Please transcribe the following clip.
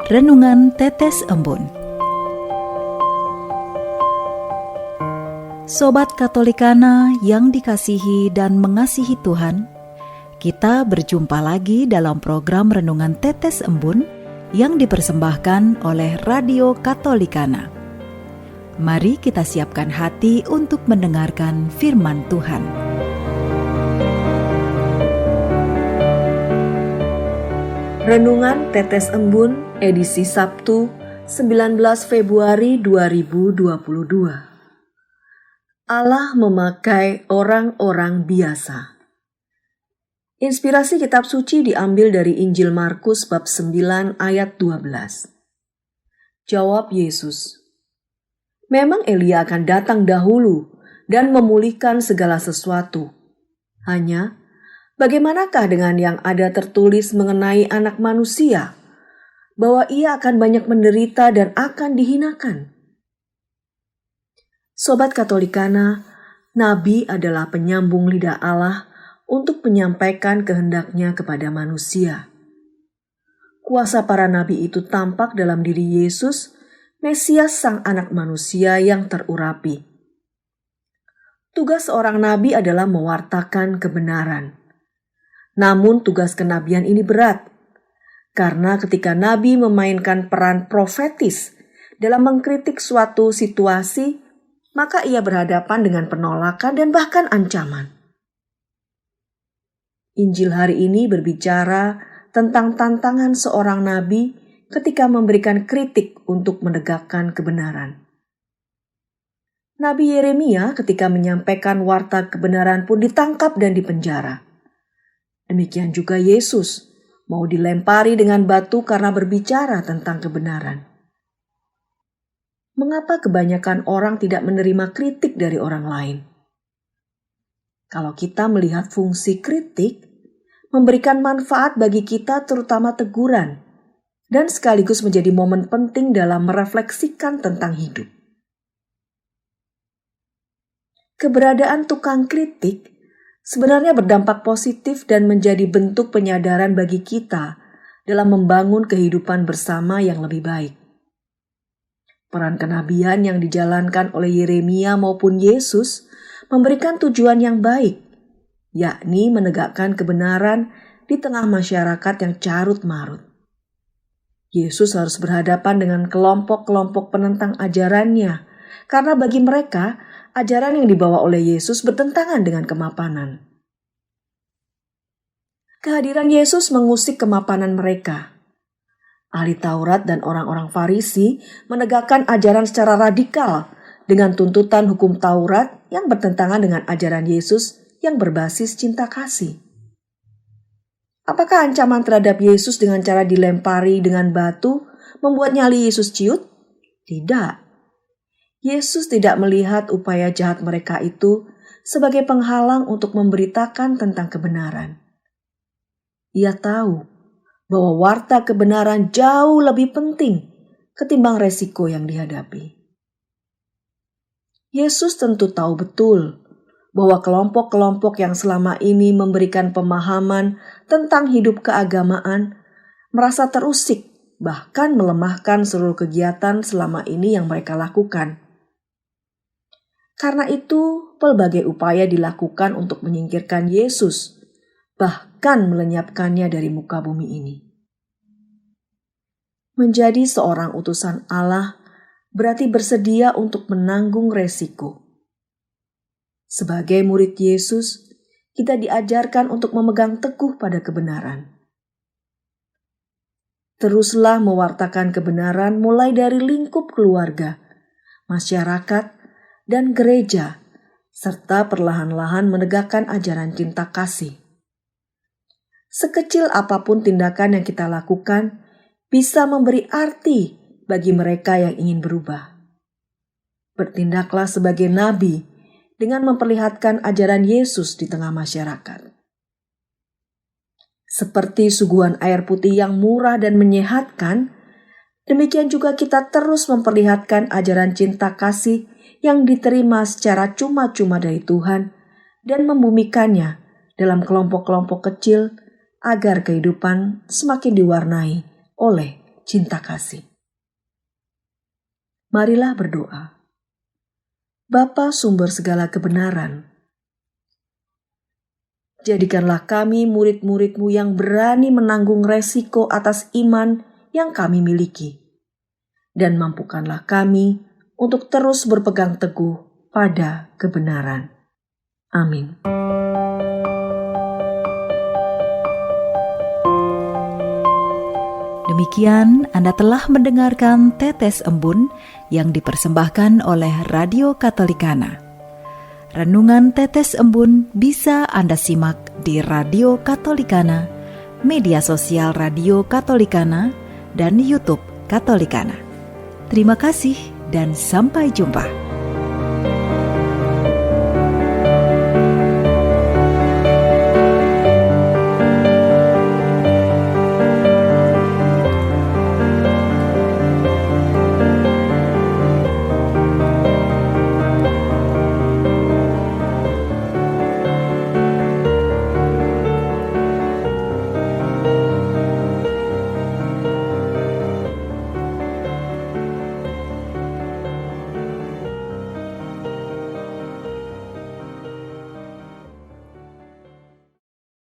Renungan Tetes Embun. Sobat Katolikana yang dikasihi dan mengasihi Tuhan, kita berjumpa lagi dalam program Renungan Tetes Embun yang dipersembahkan oleh Radio Katolikana. Mari kita siapkan hati untuk mendengarkan firman Tuhan. Renungan Tetes Embun edisi Sabtu 19 Februari 2022. Allah memakai orang-orang biasa. Inspirasi kitab suci diambil dari Injil Markus bab 9 ayat 12. Jawab Yesus, "Memang Elia akan datang dahulu dan memulihkan segala sesuatu. Hanya bagaimanakah dengan yang ada tertulis mengenai Anak Manusia, bahwa ia akan banyak menderita dan akan dihinakan?" Sobat Katolikana, Nabi adalah penyambung lidah Allah untuk menyampaikan kehendaknya kepada manusia. Kuasa para nabi itu tampak dalam diri Yesus, Mesias Sang Anak Manusia yang terurapi. Tugas seorang nabi adalah mewartakan kebenaran. Namun tugas kenabian ini berat, karena ketika nabi memainkan peran profetis dalam mengkritik suatu situasi, maka ia berhadapan dengan penolakan dan bahkan ancaman. Injil hari ini berbicara tentang tantangan seorang nabi ketika memberikan kritik untuk menegakkan kebenaran. Nabi Yeremia ketika menyampaikan warta kebenaran pun ditangkap dan dipenjara. Demikian juga Yesus mau dilempari dengan batu karena berbicara tentang kebenaran. Mengapa kebanyakan orang tidak menerima kritik dari orang lain? Kalau kita melihat fungsi kritik, memberikan manfaat bagi kita terutama teguran, dan sekaligus menjadi momen penting dalam merefleksikan tentang hidup. Keberadaan tukang kritik sebenarnya berdampak positif dan menjadi bentuk penyadaran bagi kita dalam membangun kehidupan bersama yang lebih baik. Peran kenabian yang dijalankan oleh Yeremia maupun Yesus memberikan tujuan yang baik, yakni menegakkan kebenaran di tengah masyarakat yang carut-marut. Yesus harus berhadapan dengan kelompok-kelompok penentang ajarannya, karena bagi mereka, ajaran yang dibawa oleh Yesus bertentangan dengan kemapanan. Kehadiran Yesus mengusik kemapanan mereka. Ahli Taurat dan orang-orang Farisi menegakkan ajaran secara radikal dengan tuntutan hukum Taurat yang bertentangan dengan ajaran Yesus yang berbasis cinta kasih. Apakah ancaman terhadap Yesus dengan cara dilempari dengan batu membuat nyali Yesus ciut? Tidak. Yesus tidak melihat upaya jahat mereka itu sebagai penghalang untuk memberitakan tentang kebenaran. Ia tahu bahwa warta kebenaran jauh lebih penting ketimbang resiko yang dihadapi. Yesus tentu tahu betul bahwa kelompok-kelompok yang selama ini memberikan pemahaman tentang hidup keagamaan merasa terusik, bahkan melemahkan seluruh kegiatan selama ini yang mereka lakukan. Karena itu, pelbagai upaya dilakukan untuk menyingkirkan Yesus, bahkan melenyapkannya dari muka bumi ini. Menjadi seorang utusan Allah berarti bersedia untuk menanggung resiko. Sebagai murid Yesus, kita diajarkan untuk memegang teguh pada kebenaran. Teruslah mewartakan kebenaran mulai dari lingkup keluarga, masyarakat, dan gereja, serta perlahan-lahan menegakkan ajaran cinta kasih. Sekecil apapun tindakan yang kita lakukan, bisa memberi arti bagi mereka yang ingin berubah. Bertindaklah sebagai nabi dengan memperlihatkan ajaran Yesus di tengah masyarakat. Seperti suguhan air putih yang murah dan menyehatkan, demikian juga kita terus memperlihatkan ajaran cinta kasih yang diterima secara cuma-cuma dari Tuhan dan membumikannya dalam kelompok-kelompok kecil agar kehidupan semakin diwarnai oleh cinta kasih. Marilah berdoa. Bapa sumber segala kebenaran, jadikanlah kami murid-murid-Mu yang berani menanggung resiko atas iman yang kami miliki, dan mampukanlah kami untuk terus berpegang teguh pada kebenaran. Amin. Demikian Anda telah mendengarkan Tetes Embun yang dipersembahkan oleh Radio Katolikana. Renungan Tetes Embun bisa Anda simak di Radio Katolikana, media sosial Radio Katolikana, dan YouTube Katolikana. Terima kasih dan sampai jumpa.